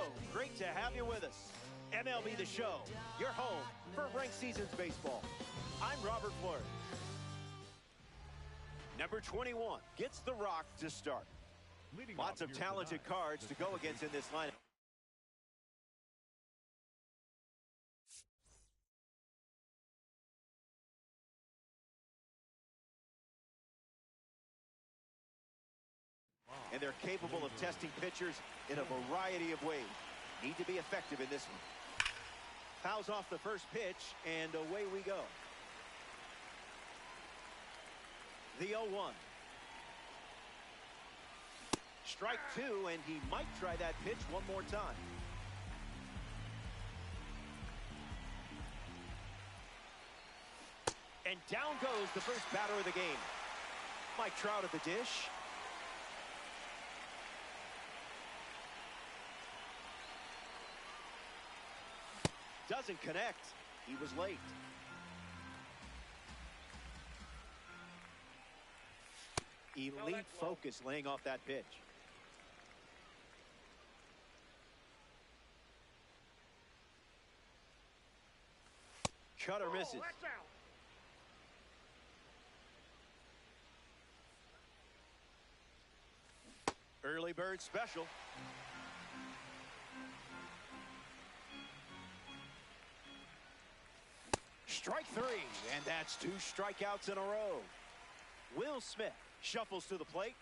Hello, great to have you with us. MLB The Show, your home for ranked seasons baseball. I'm Robert Flores. Number 21 gets the rock to start. Lots of talented cards to go against in this lineup. And they're capable of testing pitchers in a variety of ways. Need to be effective in this one. Fouls off the first pitch, and away we go. The 0-1. Strike two, and he might try that pitch one more time. And down goes the first batter of the game. Mike Trout at the dish. Doesn't connect. He was late. Elite focus laying off that pitch. Cutter misses. Early bird special. Strike three, and that's two strikeouts in a row. Will Smith shuffles to the plate.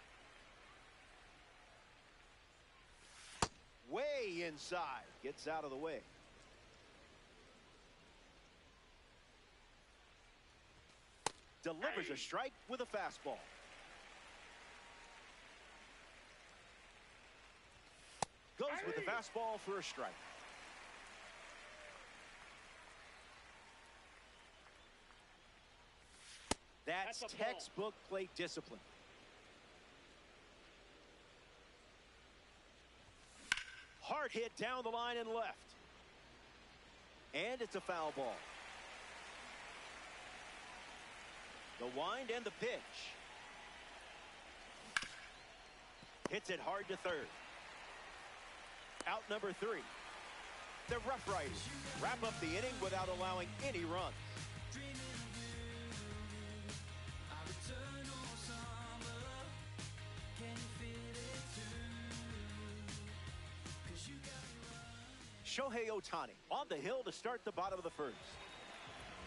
Way inside, gets out of the way. Delivers a strike with a fastball. Goes with the fastball for a strike. That's textbook plate discipline. Hard hit down the line and left. And it's a foul ball. The wind and the pitch. Hits it hard to third. Out number three. The Rough Riders wrap up the inning without allowing any runs. Shohei Ohtani on the hill to start the bottom of the first.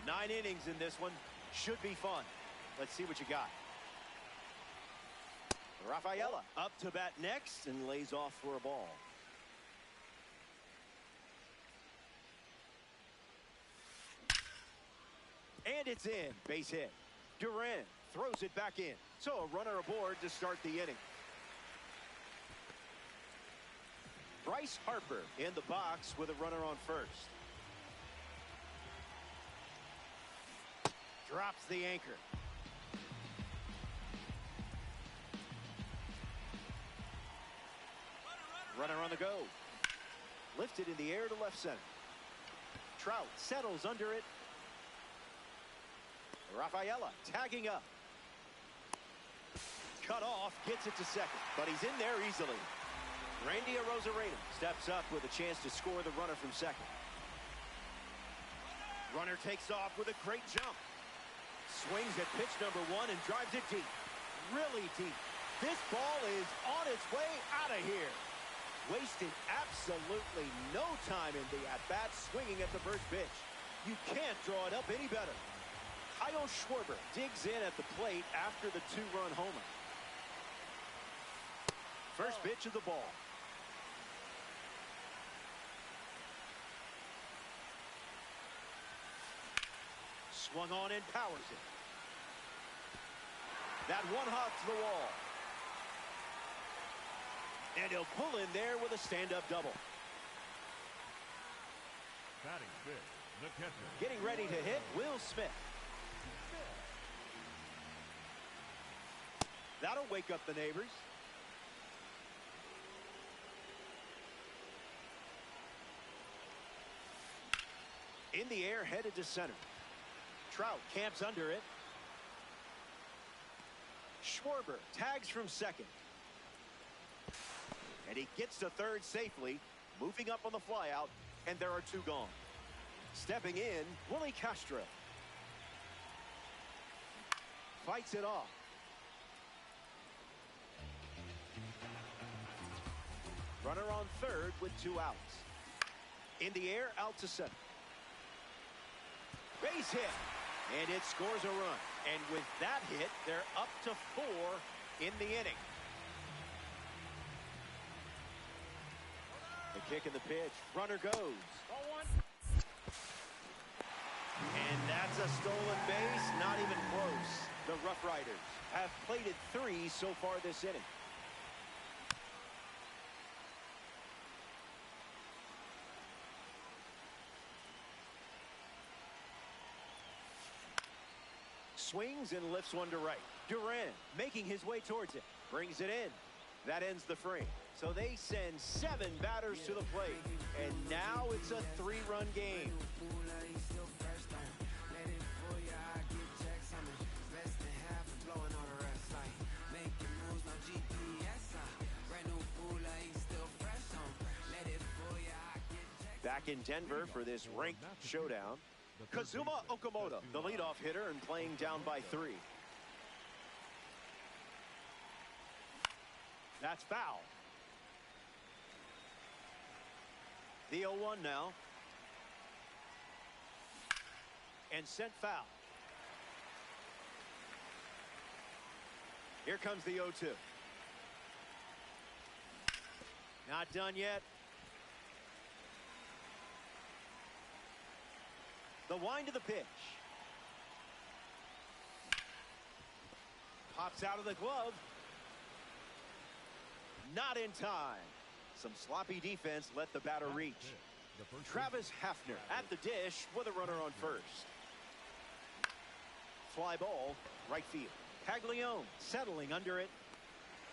9 innings in this one. Should be fun. Let's see what you got. Rafaela up to bat next and lays off for a ball. And it's in. Base hit. Duran throws it back in. So a runner aboard to start the inning. Bryce Harper in the box with a runner on first. Drops the anchor. Runner on the go. Lifted in the air to left center. Trout settles under it. Rafaela tagging up. Cut off, gets it to second, but he's in there easily. Randy Arozarena steps up with a chance to score the runner from second. Runner takes off with a great jump. Swings at pitch number one and drives it deep. Really deep. This ball is on its way out of here. Wasted absolutely no time in the at-bat, swinging at the first pitch. You can't draw it up any better. Kyle Schwarber digs in at the plate after the 2-run homer. First pitch of the ball. Swung on and powers it. That one hop to the wall. And he'll pull in there with a stand-up double. Batting fifth, the catcher. Getting ready to hit, Will Smith. That'll wake up the neighbors. In the air, headed to center. Trout camps under it. Schwarber tags from second. And he gets to third safely. moving up on the flyout, and there are two gone. Stepping in, Willie Castro. Fights it off. Runner on third with two outs. In the air, out to center. Base hit. And it scores a run. And with that hit, they're up to 4 in the inning. The kick and the pitch. Runner goes. And that's a stolen base. Not even close. The Rough Riders have plated 3 so far this inning. Swings and lifts one to right. Duran making his way towards it. Brings it in. That ends the frame. So they send 7 batters to the plate. And now it's a 3-run game. Back in Denver for this ranked showdown. Kazuma Okamoto, the leadoff hitter, and playing down by 3. That's foul. The 0-1 now. And sent foul. Here comes the 0-2. Not done yet. The wind of the pitch. Pops out of the glove. Not in time. Some sloppy defense let the batter reach. Travis Hafner at the dish with a runner on first. Fly ball, right field. Caglione settling under it.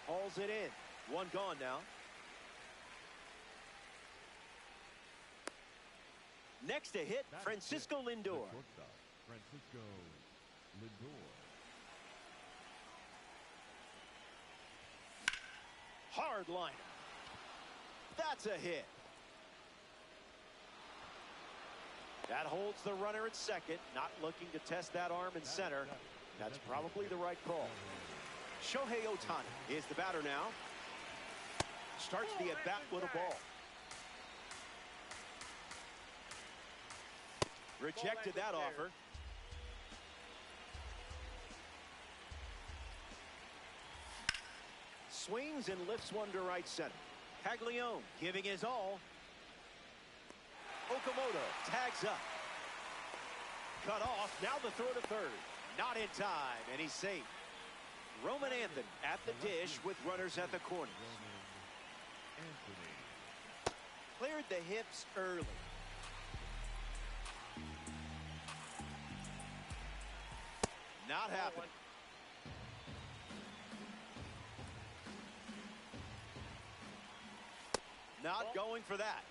Hauls it in. 1 gone now. Next to hit, Francisco Lindor. Francisco Lindor. Hard liner. That's a hit. That holds the runner at second. Not looking to test that arm in center. That's probably the right call. Shohei Ohtani is the batter now. Starts the at-bat with a ball. Rejected that offer. Swings and lifts one to right center. Caglione giving his all. Okamoto tags up. Cut off. Now the throw to third. Not in time, and he's safe. Roman Anthony at the dish with runners at the corners. Cleared the hips early. Not happening. Not going for that.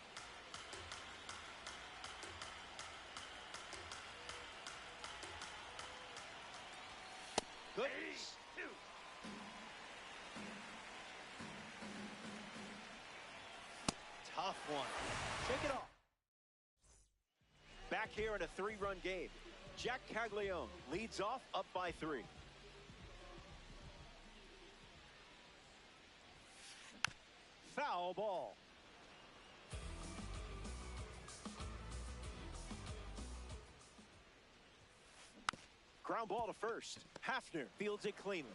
Good. Tough one. Take it off. Back here in a 3-run game. Jack Caglione leads off up by 3. Foul ball. Ground ball to first. Hafner fields it cleanly.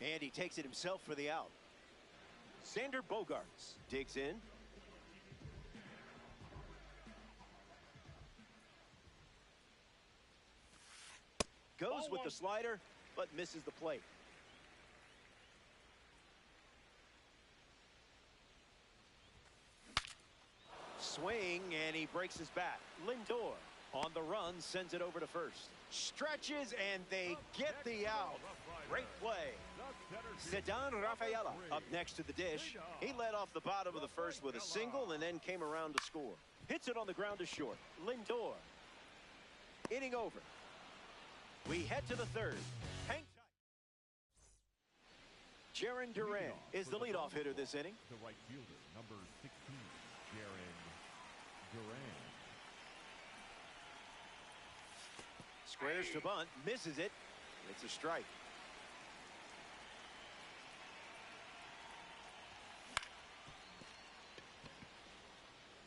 And he takes it himself for the out. Xander Bogaerts digs in. Goes with the slider, but misses the plate. Swing, and he breaks his bat. Lindor on the run, sends it over to first. Stretches, and they get the out. Great play. Ceddanne Rafaela up next to the dish. He led off the bottom of the first with a single and then came around to score. Hits it on the ground to short. Lindor. Inning over. We head to the third. Hang tight. Jarren Duran is the leadoff hitter this inning. The right fielder, number 16, Jarren Squares to bunt, misses it. It's a strike.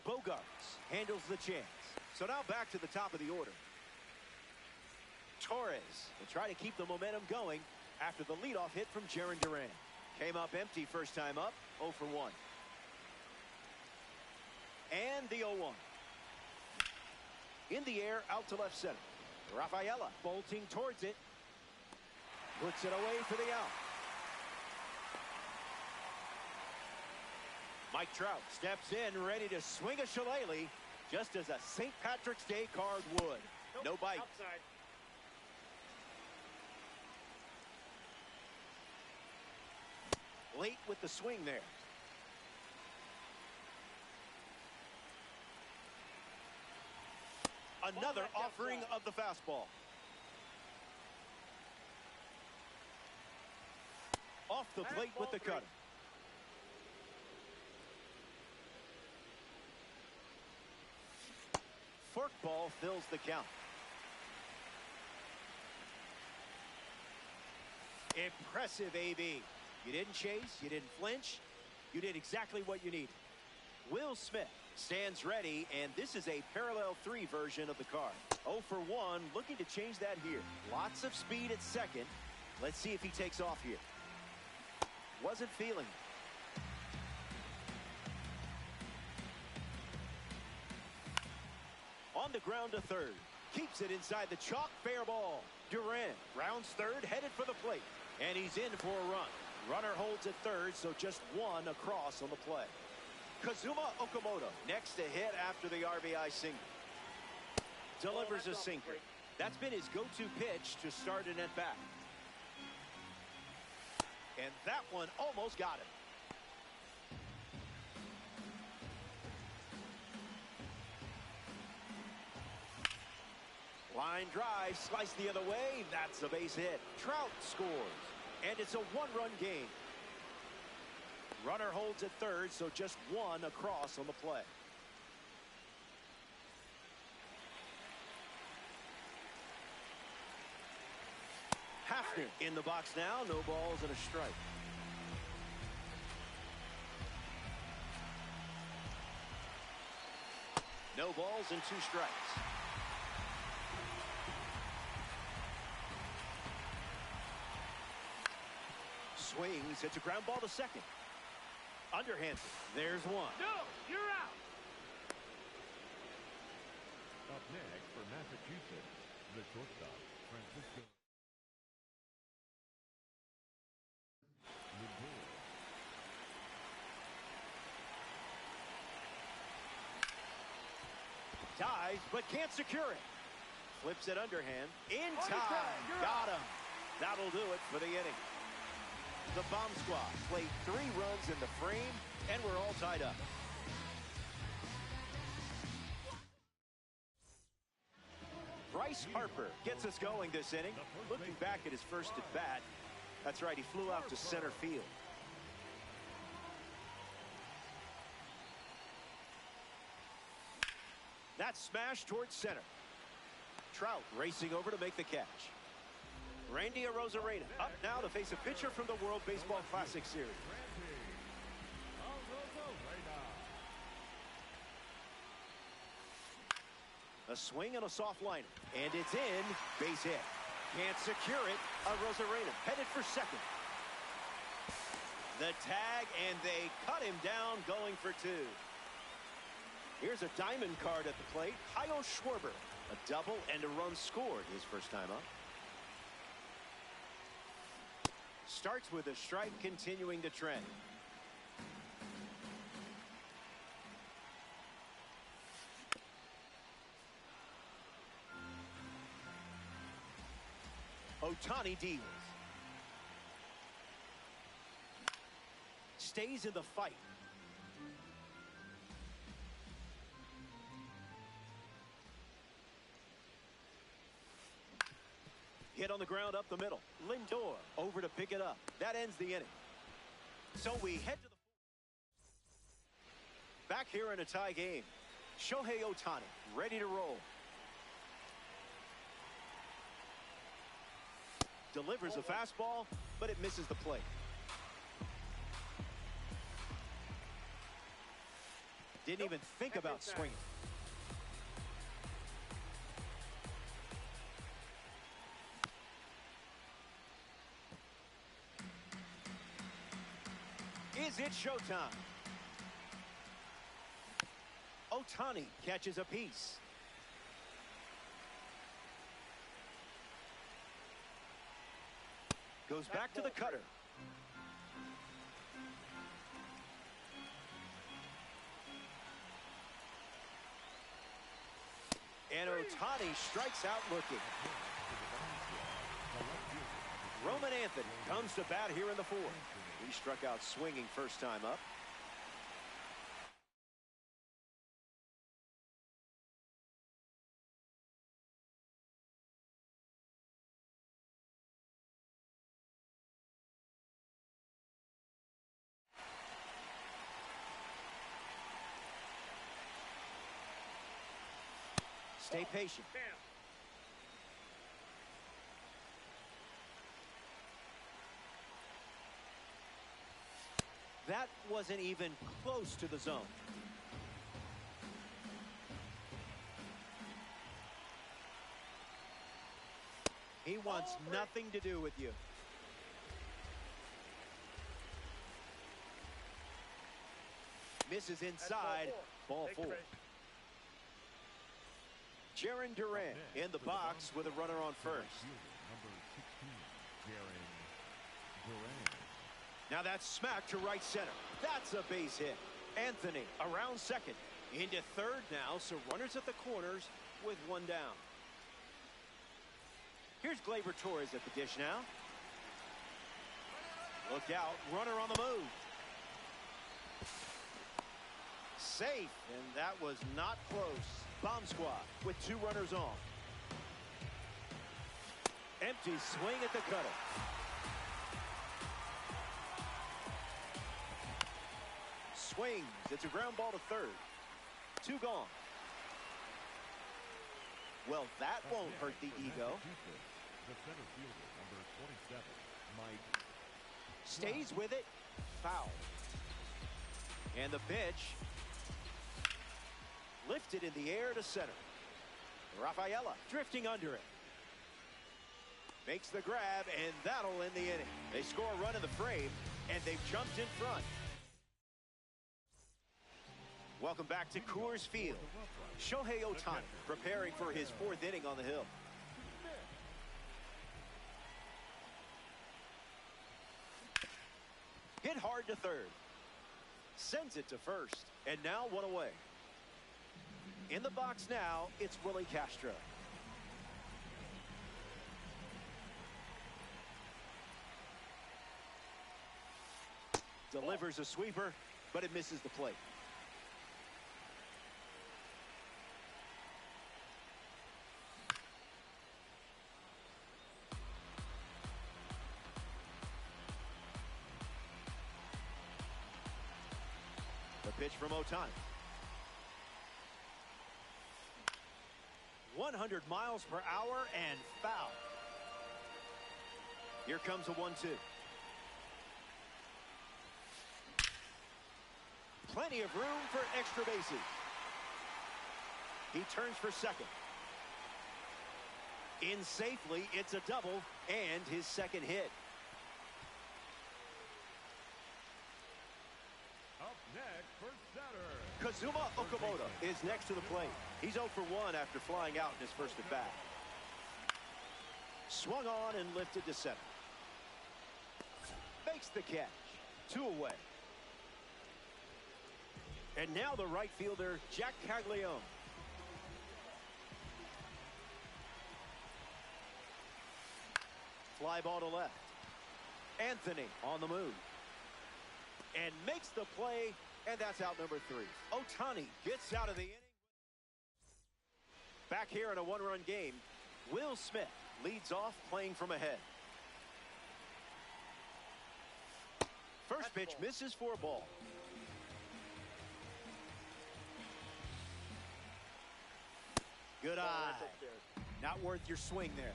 Bogarts handles the chance. So now back to the top of the order. Torres will try to keep the momentum going after the leadoff hit from Jarren Duran. Came up empty first time up, 0 for 1. And the 0-1. In the air, out to left center. Rafaela bolting towards it. Puts it away for the out. Mike Trout steps in, ready to swing a shillelagh, just as a St. Patrick's Day card would. No bite. Outside. Late with the swing there. Another offering of the fastball. Off the plate with the cutter. Forkball fills the count. Impressive AB. You didn't chase, you didn't flinch, you did exactly what you needed. Will Smith stands ready, and this is a parallel 3 version of the card. 0 for 1, looking to change that here. Lots of speed at second. Let's see if he takes off here. Wasn't feeling it. On the ground to third. Keeps it inside the chalk, fair ball. Duran rounds third, headed for the plate. And he's in for a run. Runner holds at third, so just one across on the play. Kazuma Okamoto next to hit after the RBI single. Delivers a sinker. That's been his go-to pitch to start an at-bat. And that one almost got him. Line drive, sliced the other way. That's a base hit. Trout scores. And it's a one-run game. Runner holds at third, so just one across on the play. Hafner in the box now. No balls and a strike. No balls and 2 strikes. Swings, hits a ground ball to second. Underhanded. There's one. No, you're out. Up next for Massachusetts, the shortstop, Francisco Lindor. Dives, but can't secure it. Flips it underhand. In time. Got him. That'll do it for the inning. The Bomb Squad played 3 runs in the frame, and we're all tied up. Bryce Harper gets us going this inning. Looking back at his first at bat, that's right, he flew out to center field. That's smashed towards center. Trout racing over to make the catch. Randy Arozarena up now to face a pitcher from the World Baseball Classic Series. A swing and a soft liner. And it's in. Base hit. Can't secure it. Arozarena headed for second. The tag, and they cut him down going for 2. Here's a diamond card at the plate. Kyle Schwarber. A double and a run scored his first time up. Starts with a strike, continuing the trend. Ohtani deals. Stays in the fight. Hit on the ground up the middle. Lindor over to pick it up. That ends the inning. So we head to the back here in a tie game. Shohei Ohtani ready to roll. Delivers a fastball, but it misses the plate. Didn't even think about swinging. Is it showtime? Ohtani catches a piece. Goes back to the cutter. And Ohtani strikes out looking. Roman Anthony comes to bat here in the fourth. He struck out swinging first time up. Stay patient. That wasn't even close to the zone. He wants nothing to do with you. Misses inside. Ball four. Jaron Duran in the box with a runner on first. Number 16, Jaron Duran. Now that's smacked to right center. That's a base hit. Anthony around second. Into third now, so runners at the corners with one down. Here's Gleyber Torres at the dish now. Look out, runner on the move. Safe, and that was not close. Bomb squad with two runners on. Empty swing at the cutter. Swings. It's a ground ball to third. Two gone. Well, that won't hurt the ego. The center fielder, number 27, Mike. Stays with it. Foul. And the pitch. Lifted in the air to center. Rafaela drifting under it. Makes the grab, and that'll end the inning. They score a run in the frame, and they've jumped in front. Welcome back to Coors Field. Shohei Ohtani preparing for his fourth inning on the hill. Hit hard to third. Sends it to first, and now one away. In the box now, it's Willie Castro. Delivers a sweeper, but it misses the plate. The pitch from Ohtani. 100 miles per hour and foul. Here comes a 1-2. Plenty of room for extra bases. He turns for second. In safely, it's a double and his second hit. Up next for setter. Kazuma Okamoto is next to the plate. He's 0 for 1 after flying out in his first at bat. Swung on and lifted to center. Makes the catch. 2 away. And now the right fielder, Jack Caglione. Fly ball to left. Anthony on the move. And makes the play, and that's out number 3. Ohtani gets out of the inning. Back here in a one-run game, Will Smith leads off playing from ahead. First pitch misses for a ball. Good eye. Not worth your swing there.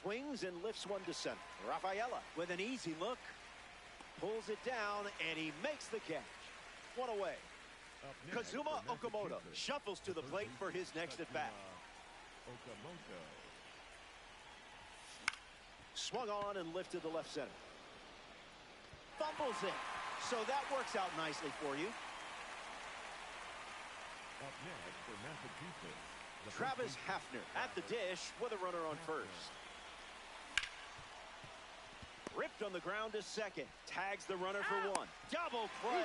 Swings and lifts one to center. Rafaela with an easy look. Pulls it down, and he makes the catch. One away. Kazuma Okamoto shuffles to the plate for his next at-bat. Swung on and lifted to left center. Fumbles it. So that works out nicely for you. Up next for Massachusetts, Travis Hafner at the dish with a runner on first. Ripped on the ground to second. Tags the runner for one. Double play.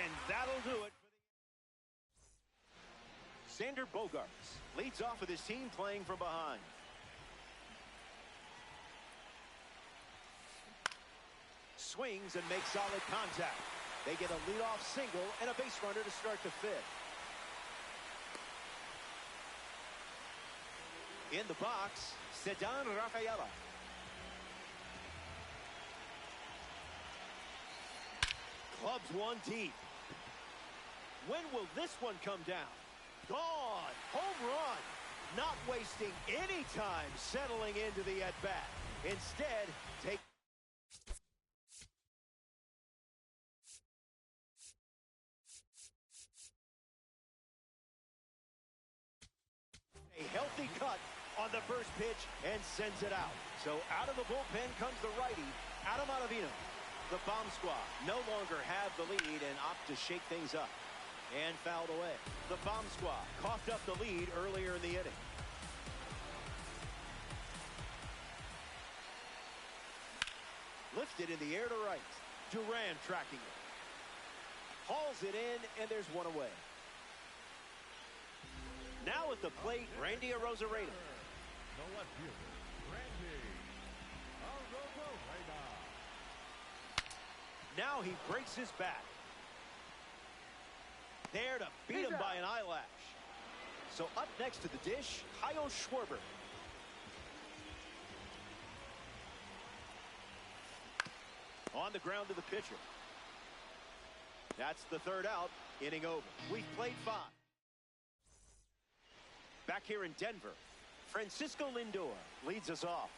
And that'll do it. Xander Bogaerts leads off with his team playing from behind. Swings and makes solid contact. They get a leadoff single and a base runner to start the fifth. In the box, Ceddanne Rafaela. Clubs one deep. When will this one come down? Gone. Home run. Not wasting any time settling into the at-bat. Instead, take a healthy cut on the first pitch and sends it out. So out of the bullpen comes the righty, Adam Ottavino. The bomb squad no longer have the lead and opt to shake things up. And fouled away. The bomb squad coughed up the lead earlier in the inning. Lifted in the air to right. Duran tracking it. Hauls it in, and there's one away. Now at the plate, Randy Arozarena. the left fielder, Randy Arozarena. Now he breaks his back. There to beat him by an eyelash. So up next to the dish, Kyle Schwarber. On the ground to the pitcher. That's the third out. Inning over. We've played 5. Back here in Denver, Francisco Lindor leads us off.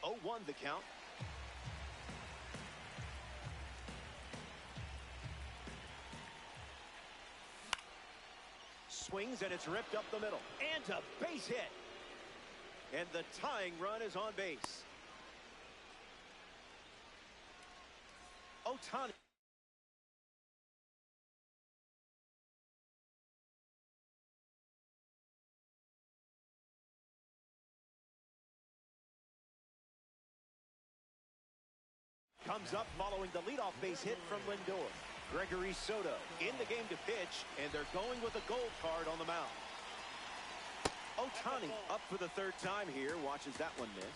0-1 the count. Swings and it's ripped up the middle. And a base hit. And the tying run is on base. Ohtani. Comes up following the leadoff base hit from Lindor. Gregory Soto in the game to pitch, and they're going with a gold card on the mound. Ohtani up for the third time here. Watches that one miss.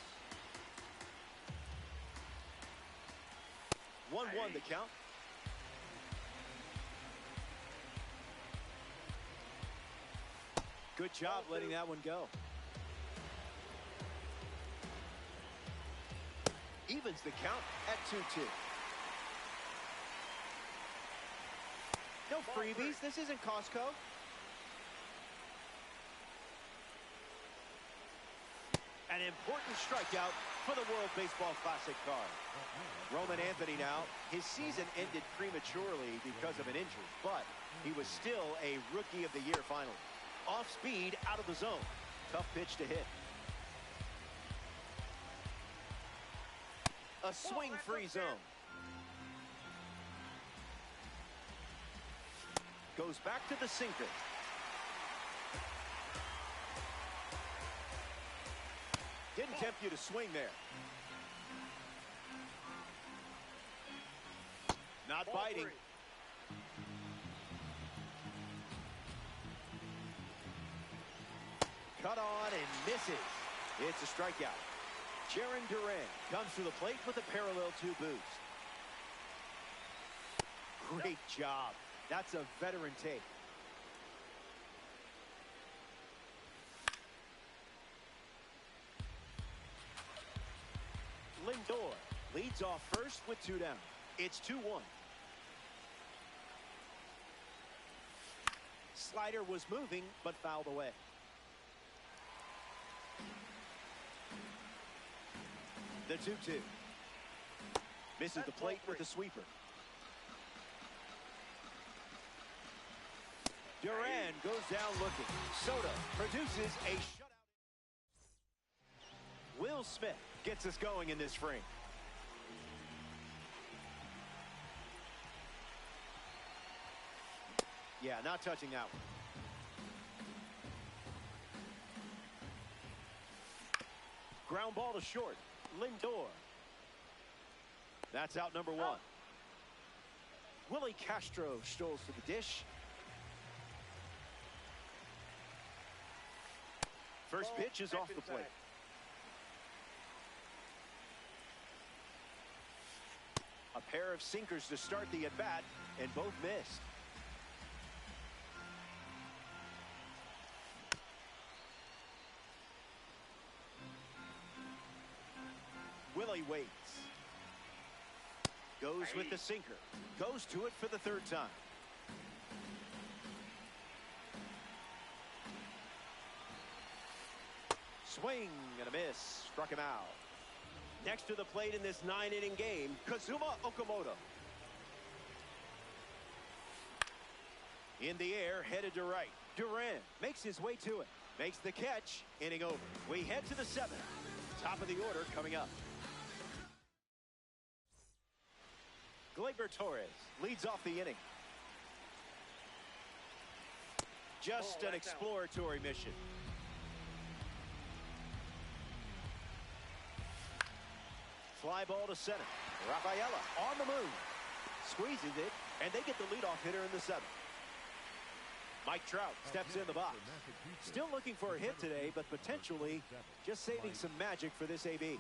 1-1 the count. Good job letting that one go. Evens the count at 2-2. No freebies. This isn't Costco. An important strikeout for the World Baseball Classic card. Roman Anthony now. His season ended prematurely because of an injury, but he was still a Rookie of the Year finally. Off speed, out of the zone. Tough pitch to hit. A swing-free zone. Goes back to the sinker. Didn't tempt you to swing there. Not biting. Cut on and misses. It's a strikeout. Jarren Duran comes to the plate with a parallel 2 boost. Great job. That's a veteran take. Lindor leads off first with 2 down. It's 2-1. Slider was moving, but fouled away. The 2-2. Misses the plate with the sweeper. Duran goes down looking. Soto produces a shutout. Will Smith gets us going in this frame. Yeah, not touching that one. Ground ball to short. Lindor. That's out number one. Willie Castro strolls to the dish. First pitch is off the plate. A pair of sinkers to start the at-bat, and both missed. Willie waits. Goes with the sinker. Goes to it for the third time. Swing and a miss. Struck him out. Next to the plate in this 9-inning game, Kazuma Okamoto. In the air, headed to right. Duran makes his way to it. Makes the catch. Inning over. We head to the 7th. Top of the order coming up. Gleyber Torres leads off the inning. Just an exploratory mission. Fly ball to center. Rafaela on the move. Squeezes it, and they get the leadoff hitter in the 7th. Mike Trout steps in the box. Still looking for a hit today, but potentially just saving some magic for this AB.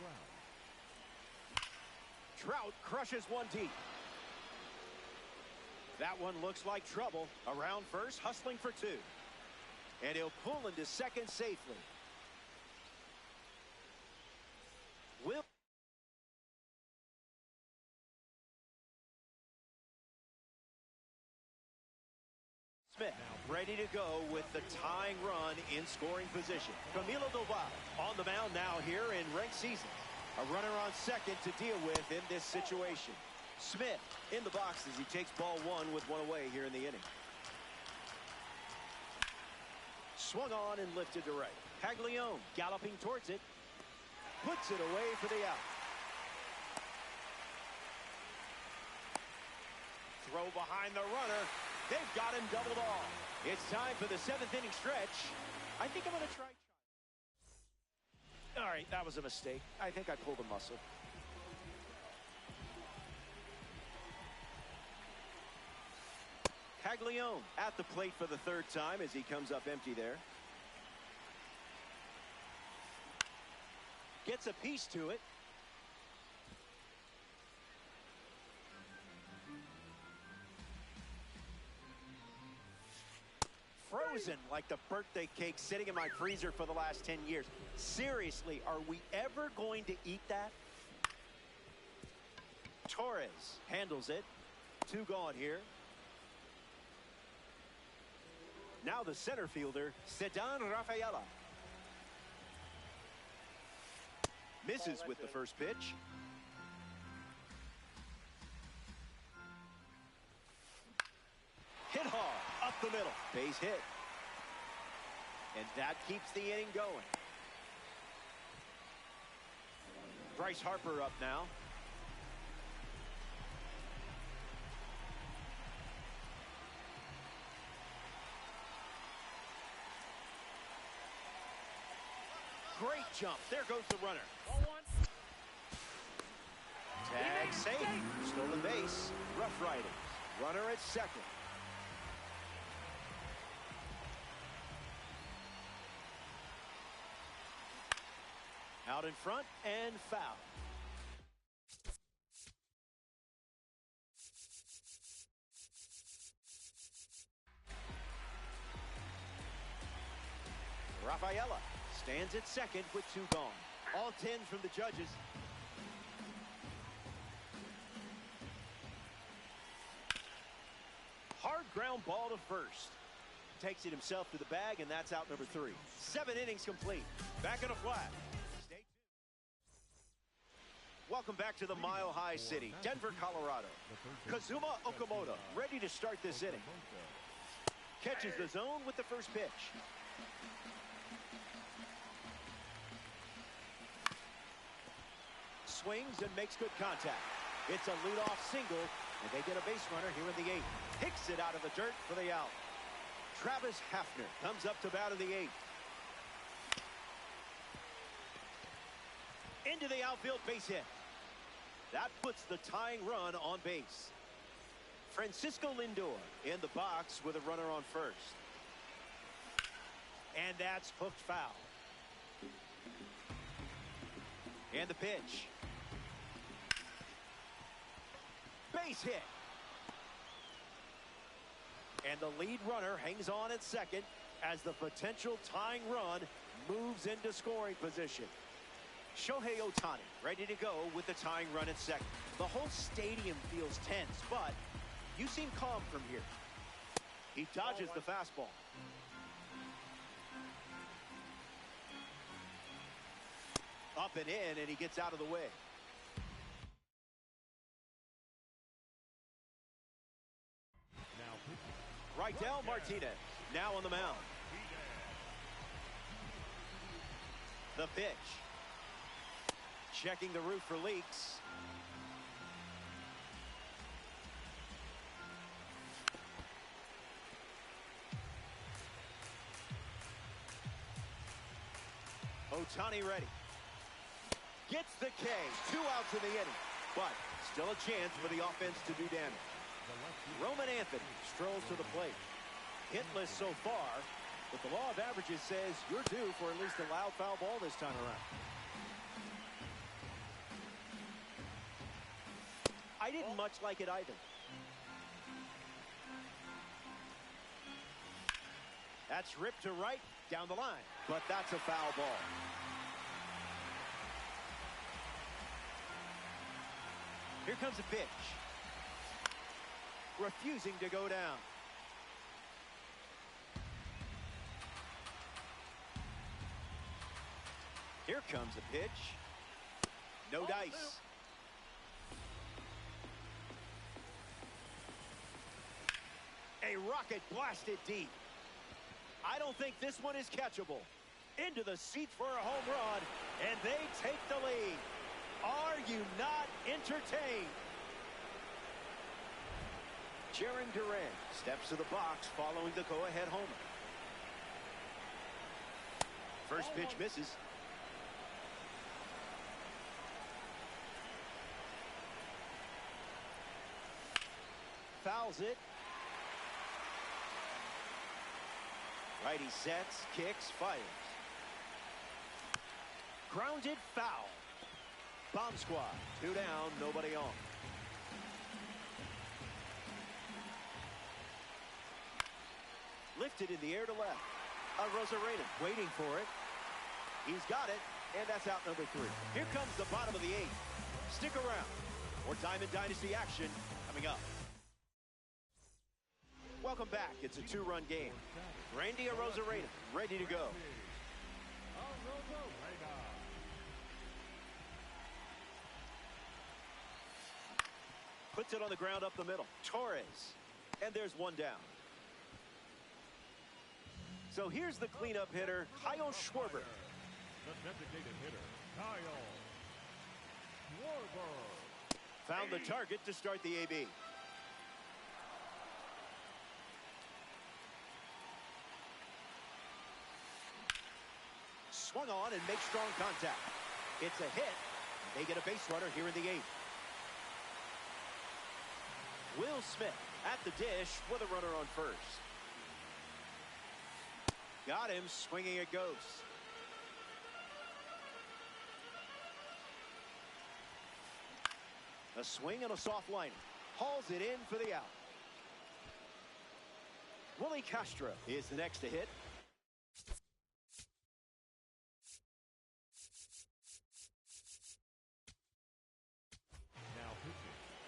Trout crushes one deep. That one looks like trouble. Around first, hustling for 2. And he'll pull into second safely. Will Smith ready to go with the tying run in scoring position. Camilo Doval on the mound now here in ranked season. A runner on second to deal with in this situation. Smith in the box as he takes ball 1 with 1 away here in the inning. Swung on and lifted to right. Caglione galloping towards it. Puts it away for the out. Throw behind the runner. They've got him doubled off. It's time for the 7th inning stretch. I think I'm going to try. All right, that was a mistake. I think I pulled a muscle. Caglione at the plate for the 3rd time as he comes up empty there. Gets a piece to it. Frozen like the birthday cake sitting in my freezer for the last 10 years. Seriously, are we ever going to eat that? Torres handles it. 2 gone here. Now the center fielder, Ceddanne Rafaela. Misses with the first pitch. Hit hard, up the middle, base hit. And that keeps the inning going. Bryce Harper up now. Great jump. There goes the runner. Tag safe. Stolen base. Rough Riders. Runner at second. Out in front and foul. Rafaela stands at second with 2 gone. All 10 from the judges. Hard ground ball to first. Takes it himself to the bag, and that's out number 3. 7 innings complete. Back in a flat. Stay tuned. Welcome back to the Mile High City, Denver, Colorado. Kazuma Okamoto ready to start this inning. Catches the zone with the first pitch. Swings and makes good contact. It's a leadoff single, and they get a base runner here in the 8th. Hicks it out of the dirt for the out. Travis Hafner comes up to bat in the 8th. Into the outfield, base hit. That puts the tying run on base. Francisco Lindor in the box with a runner on first. And that's hooked foul. And the pitch. Base hit. And the lead runner hangs on at second as the potential tying run moves into scoring position. Shohei Ohtani ready to go with the tying run at second. The whole stadium feels tense, but you seem calm from here. He dodges the fastball. Up and in, and he gets out of the way. Raidel Martinez now on the mound. The pitch. Checking the roof for leaks. Ohtani ready. Gets the K. 2 outs in the inning. But still a chance for the offense to do damage. Roman Anthony strolls to the plate. Hitless so far, but the law of averages says you're due for at least a loud foul ball this time around. I didn't much like it either. That's ripped to right down the line, but that's a foul ball. Here comes a pitch. Refusing to go down. Here comes a pitch. No dice. A rocket blasted deep. I don't think this one is catchable. Into the seats for a home run, and they take the lead. Are you not entertained? Jarren Duran steps to the box following the go-ahead homer. First pitch misses. Fouls it. Righty sets, kicks, fires. Grounded foul. Bomb squad. 2 down, nobody on. Lifted in the air to left. Arozarena waiting for it. He's got it, and that's out number 3. Here comes the bottom of the 8th. Stick around. More Diamond Dynasty action coming up. Welcome back. It's a 2-run game. Randy Arozarena ready to go. Puts it on the ground up the middle. Torres. And there's 1 down. So here's the cleanup hitter, Kyle Schwarber. The designated hitter, Kyle Schwarber. Found the target to start the AB. Swung on and makes strong contact. It's a hit. They get a base runner here in the 8th. Will Smith at the dish with a runner on first. Got him, swinging it goes. A swing and a soft liner. Hauls it in for the out. Willie Castro is the next to hit.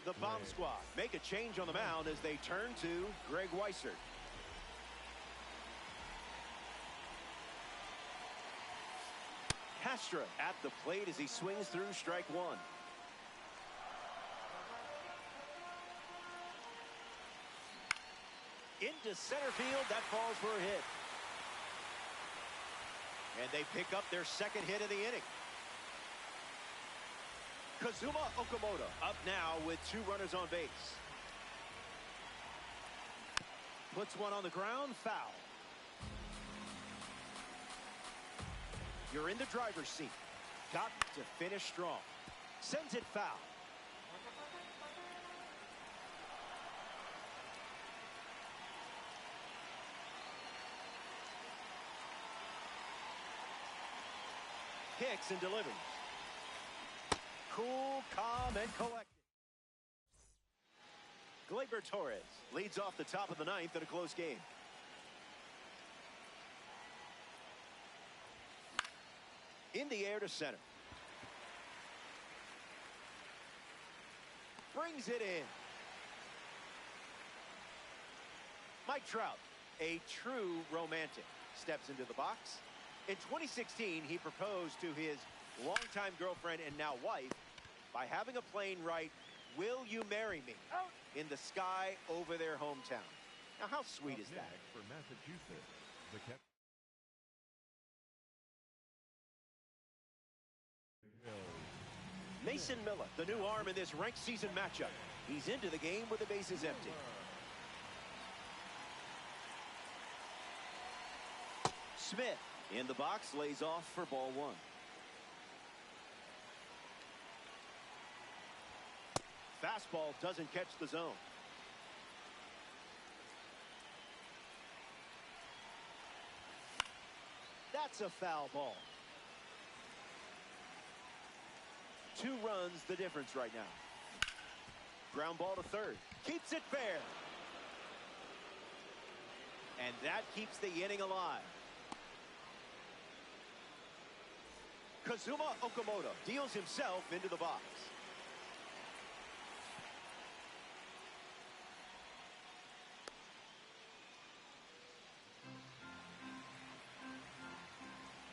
The bomb squad make a change on the mound as they turn to Greg Weissert. Castro at the plate as he swings through strike 1. Into center field. That falls for a hit. And they pick up their second hit of the inning. Kazuma Okamoto up now with 2 runners on base. Puts one on the ground, foul. You're in the driver's seat. Got to finish strong. Sends it foul. Kicks and delivers. Cool, calm, and collected. Gleyber Torres leads off the top of the 9th in a close game. In the air to center. Brings it in. Mike Trout, a true romantic, steps into the box. In 2016, he proposed to his longtime girlfriend and now wife by having a plane write, "Will you marry me?" in the sky over their hometown. Now, how sweet is that? For Massachusetts, the Mason Miller, the new arm in this ranked season matchup. He's into the game with the bases empty. Smith in the box, lays off for ball 1. Fastball doesn't catch the zone. That's a foul ball. 2 runs the difference right now. Ground ball to third. Keeps it fair. And that keeps the inning alive. Kazuma Okamoto deals himself into the box.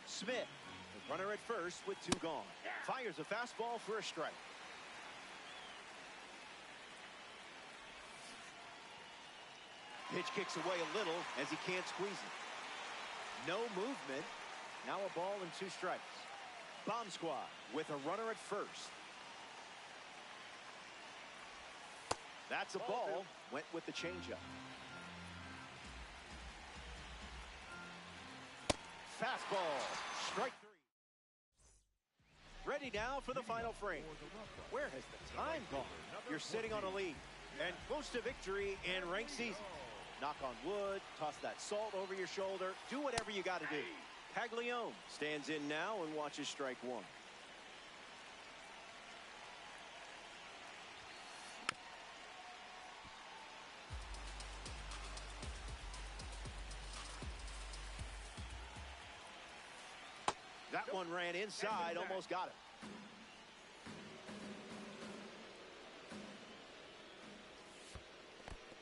Smith, the runner at first with 2 gone. Fires a fastball for a strike. Pitch kicks away a little as he can't squeeze it. No movement. Now a ball and 2 strikes. Bomb squad with a runner at first. That's a ball. Went with the changeup. Fastball. Strike 3. Ready now for the final frame. Where has the time gone? You're sitting on a lead and close to victory in ranked season. Knock on wood, toss that salt over your shoulder, do whatever you got to do. Caglione stands in now and watches strike 1. That one ran inside, almost got it.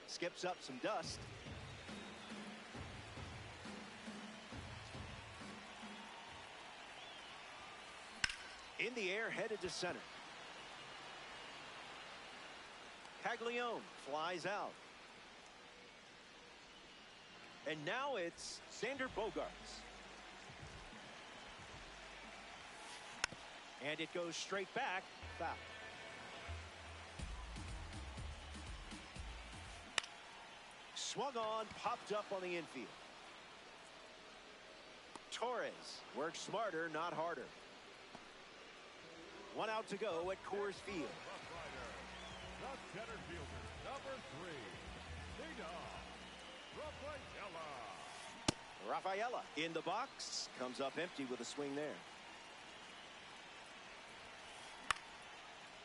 Skips up some dust. In the air, headed to center. Caglione flies out. And now it's Xander Bogaerts. And it goes straight back. Foul. Swung on, popped up on the infield. Torres works smarter, not harder. 1 out to go at Coors Field. The center fielder, number 3, Rafaela in the box. Comes up empty with a swing there.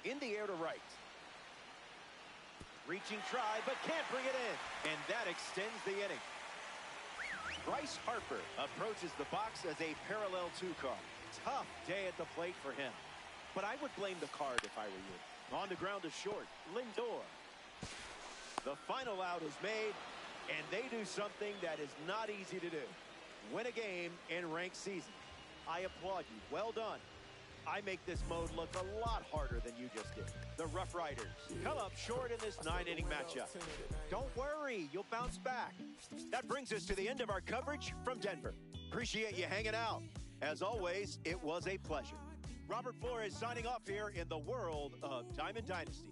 In the air to right. Reaching try, but can't bring it in. And that extends the inning. Bryce Harper approaches the box as a parallel 2 card. Tough day at the plate for him. But I would blame the card if I were you. On the ground to short, Lindor. The final out is made, and they do something that is not easy to do. Win a game in ranked season. I applaud you. Well done. I make this mode look a lot harder than you just did. The Rough Riders come up short in this 9-inning matchup. Don't worry, you'll bounce back. That brings us to the end of our coverage from Denver. Appreciate you hanging out. As always, it was a pleasure. Robert Flores signing off here in the world of Diamond Dynasty.